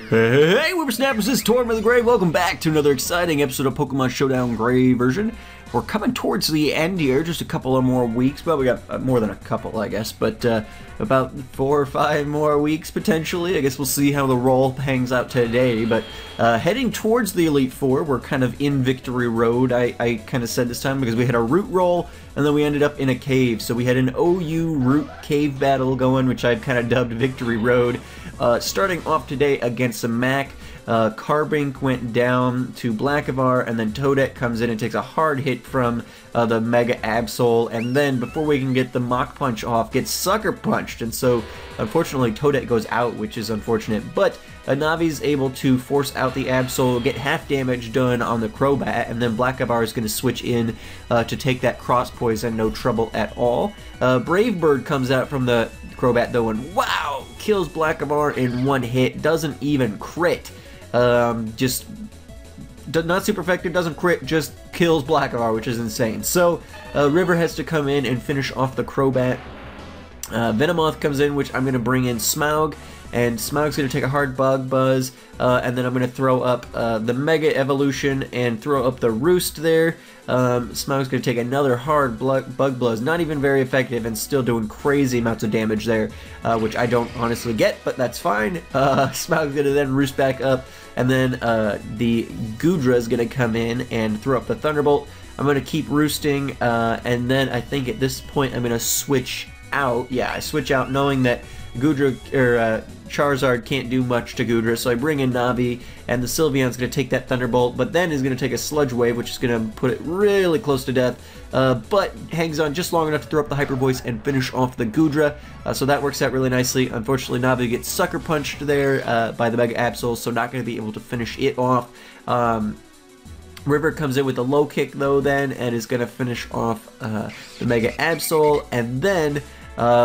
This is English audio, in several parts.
Hey, Whippersnappers, this is Tortimer the Gray. Welcome back to another exciting episode of Pokemon Showdown Gray version. We're coming towards the end here, just a couple of more weeks. Well, we got more than a couple, I guess, but about 4 or 5 more weeks, potentially. I guess we'll see how the roll hangs out today, but heading towards the Elite Four, we're kind of in Victory Road, I kind of said this time, because we had a route roll, and then we ended up in a cave. So we had an OU route cave battle going, which I've kind of dubbed Victory Road. Starting off today against a Mac. Carbink went down to Blackavar, and then Toadette comes in and takes a hard hit from the Mega Absol, and then before we can get the Mach Punch off, gets Sucker Punched, and so unfortunately Toadette goes out, which is unfortunate, but Navi's able to force out the Absol, get half damage done on the Crobat, and then Blackavar is going to switch in to take that Cross Poison, no trouble at all. Brave Bird comes out from the Crobat though, and wow, kills Blackavar in one hit, doesn't even crit. Just not super effective, doesn't crit, just kills Blackavar, which is insane. So River has to come in and finish off the Crobat. Venomoth comes in, which I'm going to bring in Smaug, and Smaug's going to take a hard Bug Buzz, and then I'm going to throw up the Mega Evolution and throw up the Roost there. Smaug's going to take another hard Bug Buzz, not even very effective, and still doing crazy amounts of damage there, which I don't honestly get, but that's fine. Smaug's going to then Roost back up, and then the Goodra is going to come in and throw up the Thunderbolt. I'm going to keep roosting, and then I think at this point I'm going to switch out. Yeah, I switch out knowing that Goodra, or Charizard can't do much to Goodra, so I bring in Navi, and the Sylveon's going to take that Thunderbolt, but then is going to take a Sludge Wave, which is going to put it really close to death, but hangs on just long enough to throw up the Hyper Voice and finish off the Goodra, so that works out really nicely. Unfortunately, Navi gets Sucker Punched there by the Mega Absol, so not going to be able to finish it off. River comes in with a low kick though then, and is going to finish off the Mega Absol, and then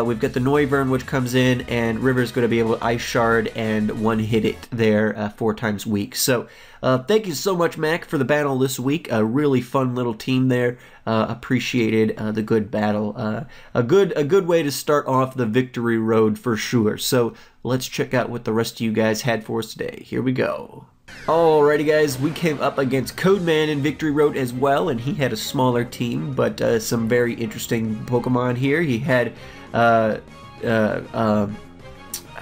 we've got the Noivern, which comes in, and River's going to be able to Ice Shard and one-hit it there 4 times weak. So, thank you so much, Mac, for the battle this week. A really fun little team there. Appreciated the good battle. A good way to start off the Victory Road for sure. So, let's check out what the rest of you guys had for us today. Here we go. Alrighty guys, we came up against Codeman in Victory Road as well, and he had a smaller team, but some very interesting Pokemon here. He had, I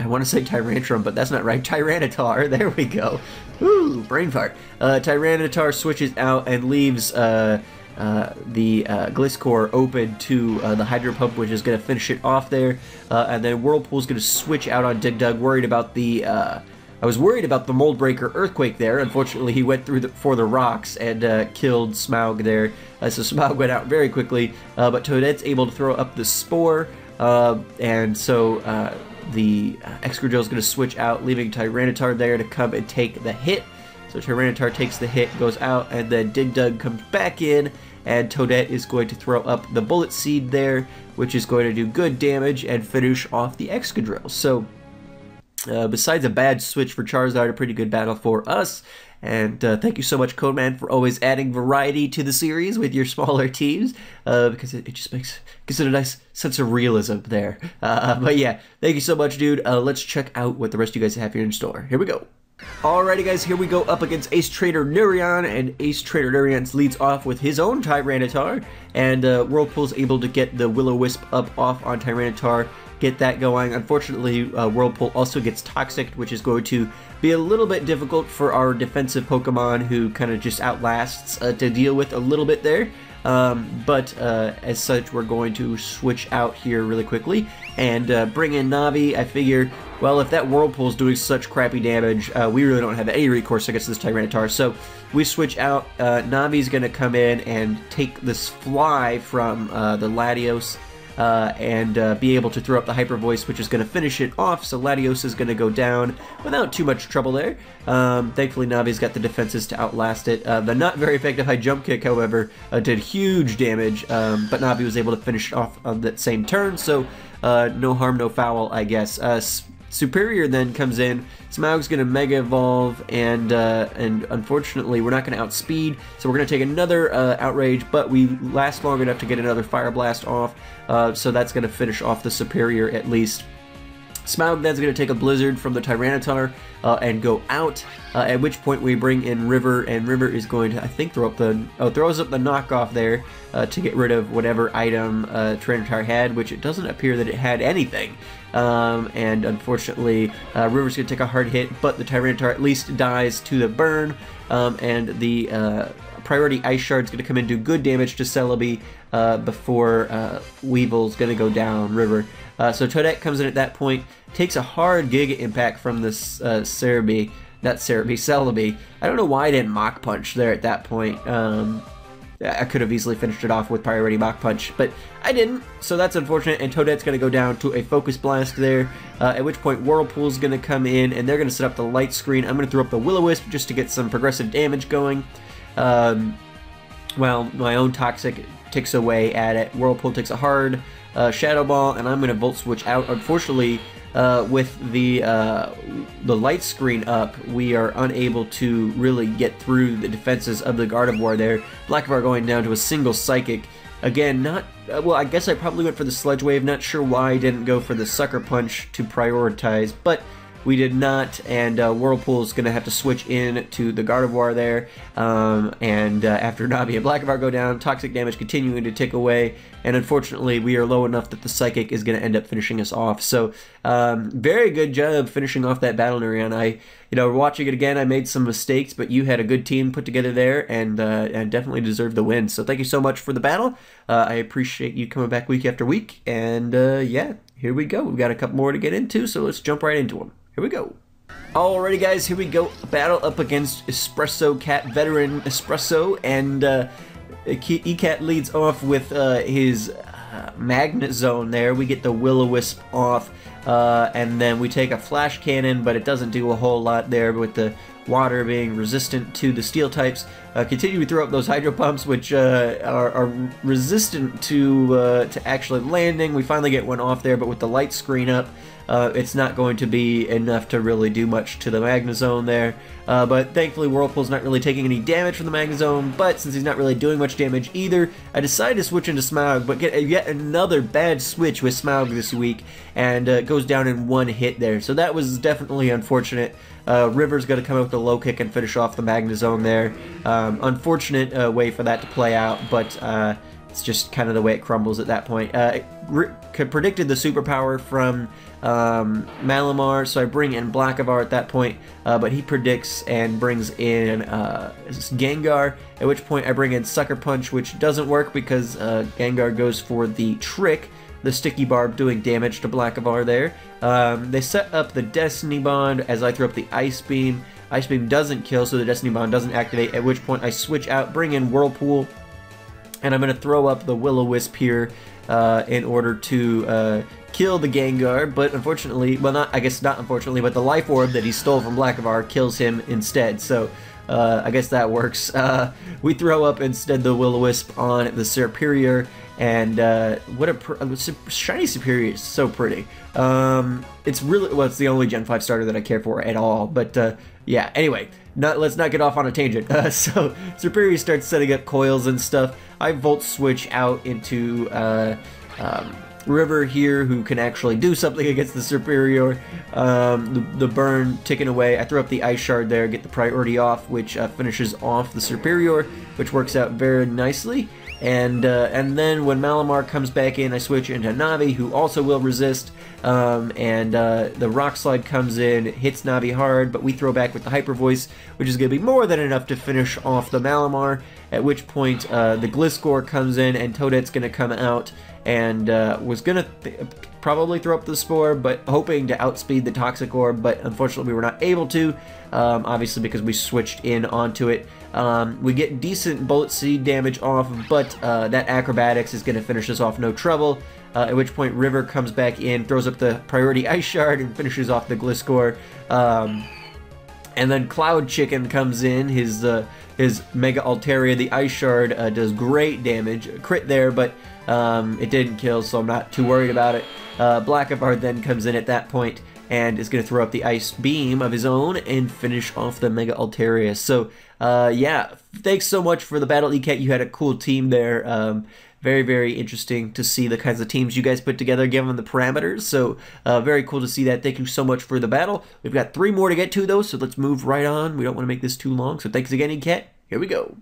want to say Tyrantrum, but that's not right, Tyranitar, there we go. Ooh, brain fart. Tyranitar switches out and leaves the Gliscor open to the Hydro Pump, which is going to finish it off there, and then Whirlpool's going to switch out on Digdug, worried about the, I was worried about the Mold Breaker Earthquake there. Unfortunately, he went through for the rocks and killed Smaug there. So Smaug went out very quickly, but Toadette's able to throw up the Spore, and so the Excadrill is going to switch out, leaving Tyranitar there to come and take the hit. So Tyranitar takes the hit, goes out, and then Digdug comes back in, and Toadette is going to throw up the Bullet Seed there, which is going to do good damage and finish off the Excadrill. So besides a bad switch for Charizard, a pretty good battle for us. And thank you so much, Codeman, for always adding variety to the series with your smaller teams, because it just gives it a nice sense of realism there. But yeah, thank you so much, dude. Let's check out what the rest of you guys have here in store. Here we go. Alrighty guys, here we go up against Ace Trader Neurion, and Ace Trader Neurion leads off with his own Tyranitar, and Whirlpool's able to get the Will-O-Wisp up off on Tyranitar, get that going. Unfortunately, Whirlpool also gets Toxic, which is going to be a little bit difficult for our defensive Pokemon, who kind of just outlasts to deal with a little bit there. But as such, we're going to switch out here really quickly and bring in Navi. I figure, well, if that Whirlpool's doing such crappy damage, we really don't have any recourse against this Tyranitar. So we switch out. Navi's going to come in and take this Fly from the Latios, and be able to throw up the Hyper Voice, which is going to finish it off. So Latios is going to go down without too much trouble there. Thankfully, Navi's got the defenses to outlast it. The not very effective High Jump Kick, however, did huge damage, but Navi was able to finish it off on that same turn, so no harm, no foul, I guess. Superior then comes in. Smaug's going to Mega Evolve, and unfortunately we're not going to outspeed, so we're going to take another Outrage, but we last long enough to get another Fire Blast off, so that's going to finish off the Superior at least. Smaug then's going to take a Blizzard from the Tyranitar and go out, at which point we bring in River, and River is going to, I think, throws up the knockoff there to get rid of whatever item Tyranitar had, which it doesn't appear that it had anything. And unfortunately, River's going to take a hard hit, but the Tyranitar at least dies to the burn, and the priority Ice Shard's going to come in and do good damage to Celebi before Weevil's going to go down River. So Toadette comes in at that point, takes a hard Giga Impact from this Celebi. I don't know why I didn't Mach Punch there at that point. I could have easily finished it off with priority Mach Punch, but I didn't, so that's unfortunate, and Toadette's going to go down to a Focus Blast there, at which point Whirlpool's going to come in, and they're going to set up the Light Screen. I'm going to throw up the Will-O-Wisp just to get some progressive damage going. Well, my own Toxic ticks away at it. Whirlpool takes a hard Shadow Ball, and I'm going to Volt Switch out. Unfortunately, with the Light Screen up, we are unable to really get through the defenses of the Gardevoir there. Blackavar going down to a single Psychic. Again, not... well, I guess I probably went for the Sludge Wave. Not sure why I didn't go for the Sucker Punch to prioritize, but we did not, and Whirlpool is going to have to switch in to the Gardevoir there, and after Navi and Blackavar go down, Toxic damage continuing to tick away, and unfortunately we are low enough that the Psychic is going to end up finishing us off. So very good job finishing off that battle, Narian. Watching it again, I made some mistakes, but you had a good team put together there, and definitely deserved the win. So thank you so much for the battle. I appreciate you coming back week after week, and yeah, here we go. We've got a couple more to get into, so let's jump right into them. Here we go. Alrighty guys, here we go. Battle up against Espresso Cat, veteran Espresso, and ECAT leads off with his Magnet Zone there. We get the Will-O-Wisp off, and then we take a Flash Cannon, but it doesn't do a whole lot there with the water being resistant to the steel types. Continue to throw up those Hydro Pumps, which are resistant to actually landing. We finally get one off there, but with the Light Screen up, it's not going to be enough to really do much to the Magnezone there. But thankfully Whirlpool's not really taking any damage from the Magnezone, but since he's not really doing much damage either, I decided to switch into Smaug, but get yet another bad switch with Smaug this week, and it goes down in one hit there. So that was definitely unfortunate. River's going to come out with a low kick and finish off the Magnezone there. Unfortunate way for that to play out, but it's just kind of the way it crumbles at that point. Predicted the superpower from Malamar, so I bring in Blackavar at that point, but he predicts and brings in Gengar, at which point I bring in Sucker Punch, which doesn't work because Gengar goes for the trick, the Sticky Barb doing damage to Blackavar there. They set up the Destiny Bond as I throw up the Ice Beam. Ice Beam doesn't kill, so the Destiny Bond doesn't activate, at which point I switch out, bring in Whirlpool, and I'm going to throw up the Will-O-Wisp here in order to kill the Gengar, but unfortunately, well, I guess not unfortunately, but the Life Orb that he stole from Blackavar kills him instead, so I guess that works. We throw up instead the Will-O-Wisp on the Serperior, and what a shiny Serperior is so pretty. It's really, well, it's the only Gen 5 starter that I care for at all, but yeah, anyway, let's not get off on a tangent. So Serperior starts setting up coils and stuff. I Volt Switch out into River here, who can actually do something against the Serperior. The burn ticking away. I throw up the Ice Shard there, get the priority off, which finishes off the Serperior, which works out very nicely. And then when Malamar comes back in, I switch into Navi, who also will resist. The Rock Slide comes in, hits Navi hard, but we throw back with the Hyper Voice, which is going to be more than enough to finish off the Malamar. At which point the Gliscor comes in, and Toadette's going to come out, and was going to probably throw up the Spore, but hoping to outspeed the Toxic Orb, but unfortunately we were not able to, obviously because we switched in onto it. We get decent Bullet Seed damage off, but that Acrobatics is going to finish us off no trouble, at which point River comes back in, throws up the priority Ice Shard, and finishes off the Gliscor. And then Cloud Chicken comes in, his Mega Altaria, the Ice Shard does great damage, crit there, but it didn't kill, so I'm not too worried about it. Blackavar then comes in at that point and is going to throw up the Ice Beam of his own and finish off the Mega Altaria. So, yeah, thanks so much for the battle, ECAT. You had a cool team there. very, very interesting to see the kinds of teams you guys put together, given the parameters. So very cool to see that. Thank you so much for the battle. We've got 3 more to get to, though, so let's move right on. We don't want to make this too long, so thanks again, Cat. Here we go.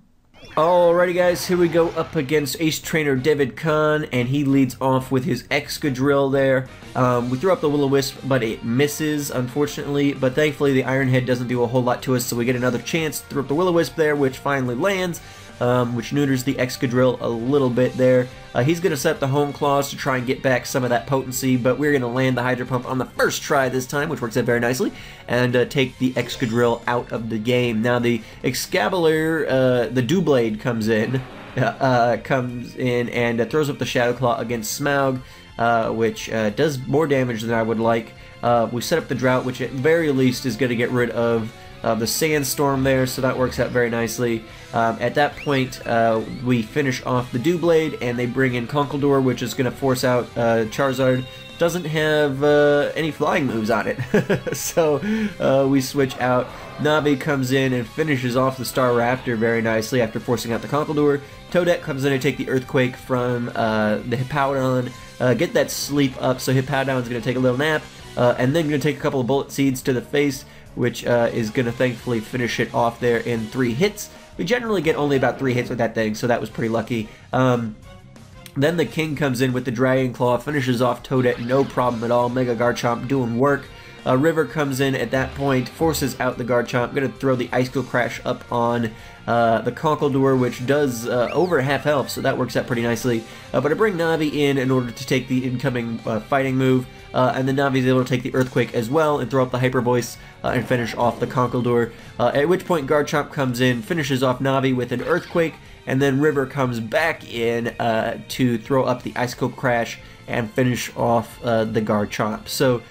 Alrighty guys, here we go up against Ace Trainer David Khan, and he leads off with his Excadrill there. We threw up the Will-O-Wisp, but it misses, unfortunately, but thankfully the Iron Head doesn't do a whole lot to us, so we get another chance to throw up the Will-O-Wisp there, which finally lands, which neuters the Excadrill a little bit there. He's going to set up the Home Claws to try and get back some of that potency, but we're going to land the Hydro Pump on the first try this time, which works out very nicely, and take the Excadrill out of the game. Now the Excalibur, the Doublade comes in and throws up the Shadow Claw against Smaug, which does more damage than I would like. We set up the Drought, which at very least is going to get rid of the Sandstorm there, so that works out very nicely. At that point, we finish off the Doublade, and they bring in Conkeldurr, which is going to force out Charizard. Doesn't have any flying moves on it, so we switch out. Navi comes in and finishes off the Staraptor very nicely after forcing out the Conkeldurr. Toadette comes in to take the Earthquake from the Hippowdon, get that sleep up, so Hippowdon's going to take a little nap, and then going to take a couple of Bullet Seeds to the face, which is going to thankfully finish it off there in 3 hits. We generally get only about 3 hits with that thing, so that was pretty lucky. Then the King comes in with the Dragon Claw, finishes off Toadette, no problem at all. Mega Garchomp doing work. River comes in at that point, forces out the Garchomp, going to throw the Icicle Crash up on the Conkeldurr, which does over half health, so that works out pretty nicely. But I bring Navi in order to take the incoming fighting move, and then Navi's able to take the Earthquake as well and throw up the Hyper Voice and finish off the Conkeldurr, at which point Garchomp comes in, finishes off Navi with an Earthquake, and then River comes back in to throw up the Icicle Crash and finish off the Garchomp. So,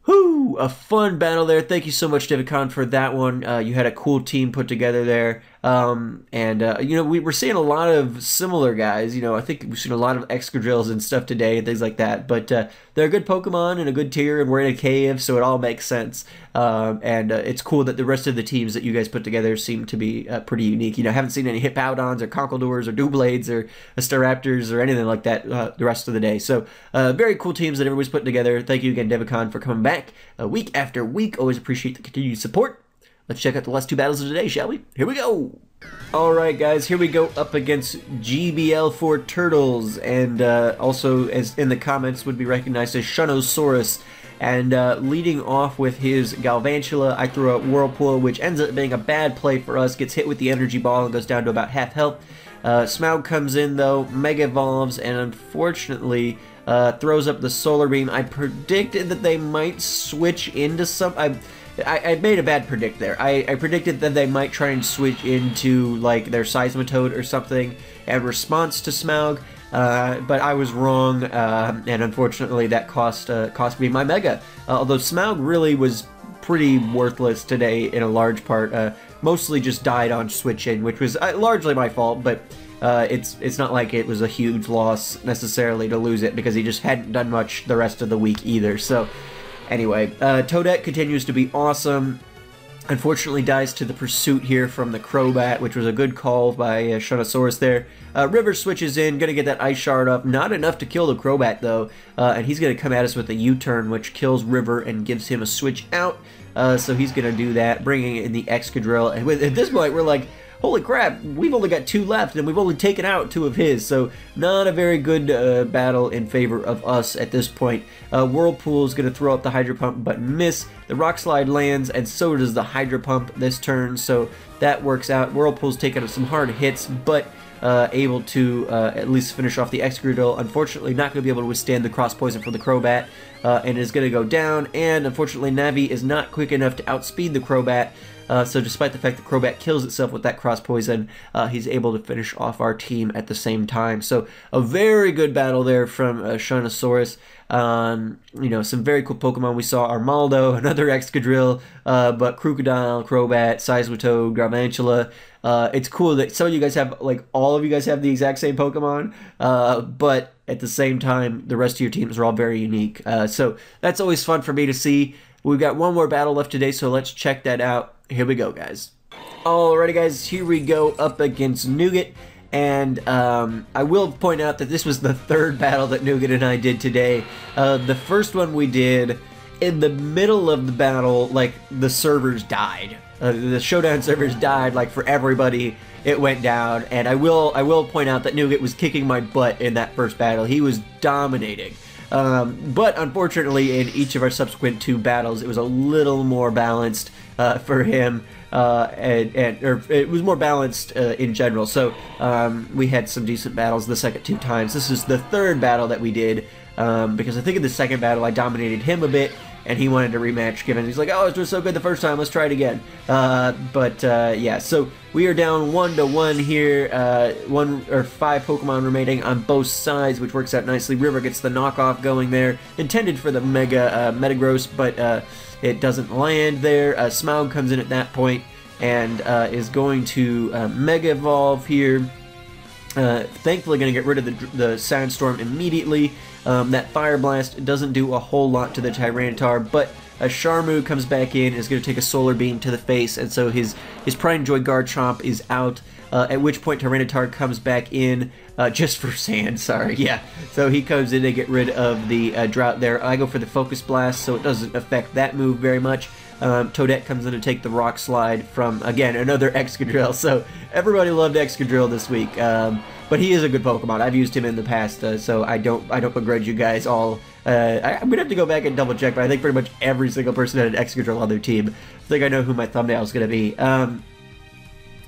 whew, a fun battle there. Thank you so much, David Khan, for that one. You had a cool team put together there. You know, we're seeing a lot of similar guys. You know, I think we've seen a lot of Excadrills and stuff today and things like that. But they're a good Pokemon and a good tier, and we're in a cave, so it all makes sense. It's cool that the rest of the teams that you guys put together seem to be pretty unique. You know, I haven't seen any Hippowdons or Conkeldurrs or Doublades or Staraptors or anything like that the rest of the day. So, very cool teams that everybody's put together. Thank you again, David Khan, for coming back week after week. Always appreciate the continued support. Let's check out the last 2 battles of today, shall we? Here we go! Alright guys, here we go up against GBL for Turtles, and also as in the comments would be recognized as Shunosaurus. And leading off with his Galvantula, I threw out Whirlpool, which ends up being a bad play for us, gets hit with the Energy Ball and goes down to about half health. Smaug comes in though, Mega Evolves, and unfortunately throws up the Solar Beam. I predicted that they might switch into some... I made a bad predict there. I predicted that they might try and switch into like their Seismitoad or something in response to Smaug, but I was wrong, and unfortunately that cost me my Mega. Although Smaug really was pretty worthless today in a large part, mostly just died on switch in, which was largely my fault, but it's not like it was a huge loss necessarily to lose it because he just hadn't done much the rest of the week either. So. Anyway, Toadette continues to be awesome. Unfortunately dies to the Pursuit here from the Crobat, which was a good call by Shunosaurus there. River switches in, gonna get that Ice Shard up. Not enough to kill the Crobat though, and he's gonna come at us with a U-turn, which kills River and gives him a switch out. So he's gonna do that, bringing in the Excadrill. And at this point, we're like, holy crap, we've only got 2 left, and we've only taken out 2 of his, so not a very good battle in favor of us at this point. Whirlpool is going to throw up the Hydro Pump, but miss. The Rock Slide lands, and so does the Hydro Pump this turn, so that works out. Whirlpool's taken some hard hits, but able to at least finish off the Excadrill. Unfortunately, not going to be able to withstand the Cross Poison from the Crobat, and is going to go down, and unfortunately, Navi is not quick enough to outspeed the Crobat. So despite the fact that Crobat kills itself with that Cross Poison, he's able to finish off our team at the same time. So a very good battle there from Shunosaurus. You know, some very cool Pokemon. We saw Armaldo, another Excadrill, but Crocodile, Crobat, Seismitoad, Galvantula. It's cool that some of you guys have, like, all of you guys have the exact same Pokemon, but at the same time, the rest of your teams are all very unique. So that's always fun for me to see. We've got one more battle left today, so let's check that out. Here we go, guys. Alrighty, guys, here we go up against Nougat. And I will point out that this was the third battle that Nougat and I did today. The first one we did, in the middle of the battle, like, the servers died. The Showdown servers died, like, for everybody. It went down, and I will point out that Nougat was kicking my butt in that first battle. He was dominating. But unfortunately, in each of our subsequent 2 battles, it was a little more balanced for him, or it was more balanced in general. So we had some decent battles the second 2 times. This is the third battle that we did, because I think in the second battle I dominated him a bit, and he wanted to rematch, given he's like, oh, it was so good the first time, let's try it again. Yeah, so we are down 1-1 here, 5 Pokemon remaining on both sides, which works out nicely. River gets the knockoff going there, intended for the Metagross, but it doesn't land there. Smaug comes in at that point and is going to Mega Evolve here. Thankfully going to get rid of the Sandstorm immediately. That Fire Blast doesn't do a whole lot to the Tyranitar, but a Charmu comes back in, is going to take a Solar Beam to the face, and so his Prime Joy Garchomp is out, at which point Tyranitar comes back in, just for sand, sorry, yeah. So he comes in to get rid of the Drought there. I go for the Focus Blast, so it doesn't affect that move very much. Toadette comes in to take the Rock Slide from, again, another Excadrill, so everybody loved Excadrill this week. But he is a good Pokemon. I've used him in the past, so I don't begrudge you guys all. I'm gonna have to go back and double check, but I think pretty much every single person had an Excadrill on their team. I think I know who my thumbnail is gonna be.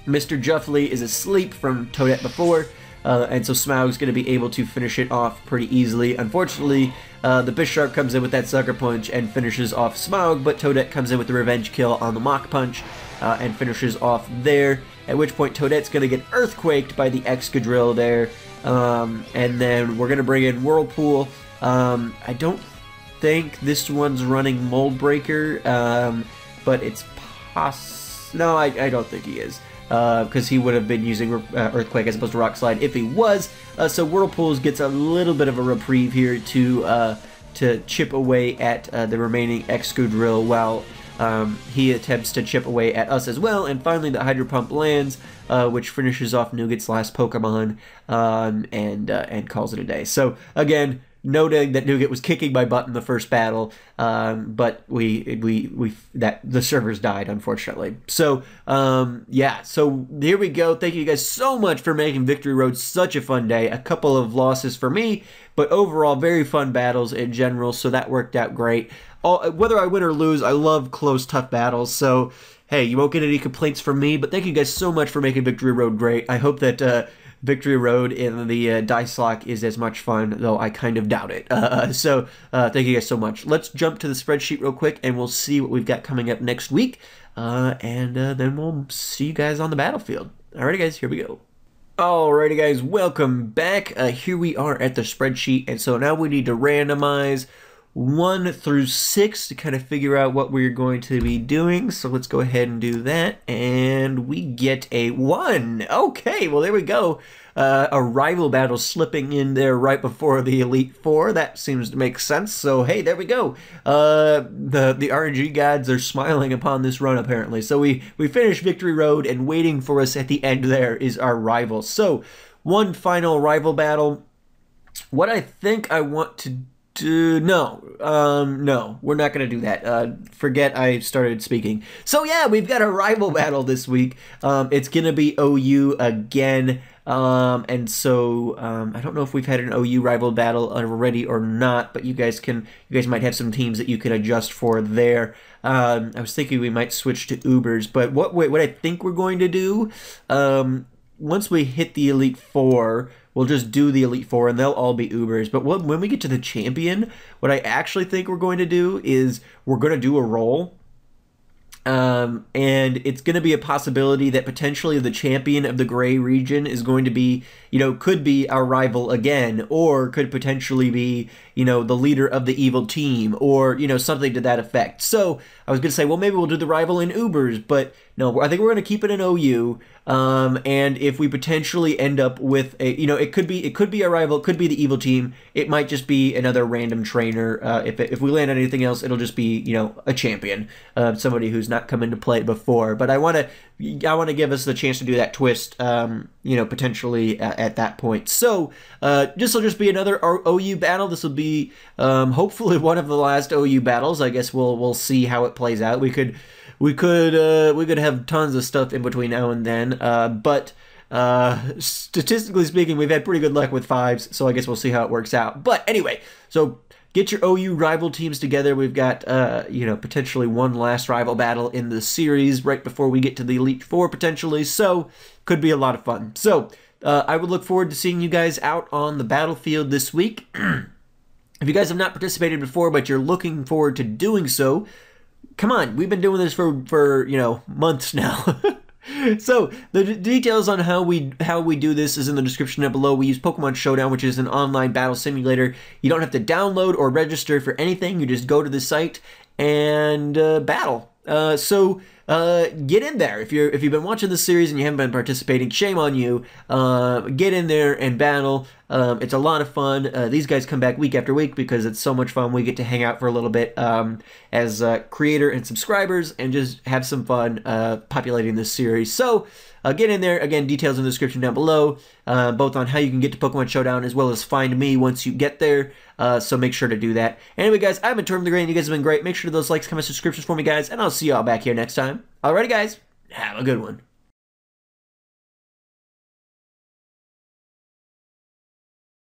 Mr. Juffly is asleep from Toadette before, and so Smaug's gonna be able to finish it off pretty easily. Unfortunately, the Bisharp comes in with that Sucker Punch and finishes off Smaug, but Toadette comes in with the Revenge Kill on the Mach Punch and finishes off there. At which point Toadette's going to get Earthquaked by the Excadrill there. And then we're going to bring in Whirlpool. I don't think this one's running Mold Breaker, but it's no, I don't think he is. Because he would have been using Earthquake as opposed to Rock Slide if he was. So Whirlpool gets a little bit of a reprieve here to chip away at the remaining Excadrill while he attempts to chip away at us as well. And finally the Hydro Pump lands, which finishes off Nougat's last Pokemon, and calls it a day. So again, noting that Nougat was kicking my butt in the first battle, but the servers died, unfortunately. So yeah, so here we go. Thank you guys so much for making Victory Road such a fun day. A couple of losses for me, but overall very fun battles in general, so that worked out great. Whether I win or lose, I love close, tough battles, so hey, you won't get any complaints from me, but thank you guys so much for making Victory Road great. I hope that Victory Road in the Dice Lock is as much fun, though I kind of doubt it. So thank you guys so much. Let's jump to the spreadsheet real quick, and we'll see what we've got coming up next week, and then we'll see you guys on the battlefield. Alrighty guys, here we go. Alrighty guys, welcome back. Here we are at the spreadsheet, and so now we need to randomize 1 through 6 to kind of figure out what we're going to be doing. So let's go ahead and do that, and we get a 1. Okay, well there we go. A rival battle slipping in there right before the Elite Four. That seems to make sense. So hey, there we go. The RNG gods are smiling upon this run apparently. So we finished Victory Road, and waiting for us at the end there is our rival. So one final rival battle. What I think I want to no, we're not going to do that. Forget I started speaking. So yeah, we've got a rival battle this week. It's going to be OU again. And so I don't know if we've had an OU rival battle already or not, but you guys might have some teams that you can adjust for there. I was thinking we might switch to Ubers, but what I think we're going to do, once we hit the Elite Four, we'll just do the Elite Four, and they'll all be Ubers. But when we get to the Champion, what I actually think we're going to do is we're going to do a roll. And it's going to be a possibility that potentially the champion of the gray region is going to be, could be our rival again, or could potentially be, the leader of the evil team, or, something to that effect. So I was going to say, well, maybe we'll do the rival in Ubers, but No, I think we're going to keep it an OU. And if we potentially end up with a, it could be a rival, it could be the evil team. It might just be another random trainer. If we land on anything else, it'll just be, a champion, somebody who's not come into play before. But I want to give us the chance to do that twist, potentially at that point. So this will just be another OU battle. This will be hopefully one of the last OU battles. I guess we'll see how it plays out. We could have tons of stuff in between now and then, but statistically speaking, we've had pretty good luck with 5s, so I guess we'll see how it works out. But anyway, so get your OU rival teams together. We've got, potentially one last rival battle in the series right before we get to the Elite Four, potentially, so could be a lot of fun. So I would look forward to seeing you guys out on the battlefield this week. If you guys have not participated before, but you're looking forward to doing so, come on, we've been doing this for months now. So the details on how we do this is in the description down below. We use Pokemon Showdown, which is an online battle simulator. You don't have to download or register for anything. You just go to the site and battle. Get in there. If you've been watching this series and you haven't been participating, shame on you. Get in there and battle. It's a lot of fun. These guys come back week after week because it's so much fun. We get to hang out for a little bit as creator and subscribers and just have some fun populating this series. So get in there. Again, details in the description down below, both on how you can get to Pokemon Showdown as well as find me once you get there. So make sure to do that. Anyway, guys, I've been Tortimer the Great, and you guys have been great. Make sure to those likes, comments, subscriptions for me, guys, and I'll see y'all back here next time. Alrighty, guys, have a good one.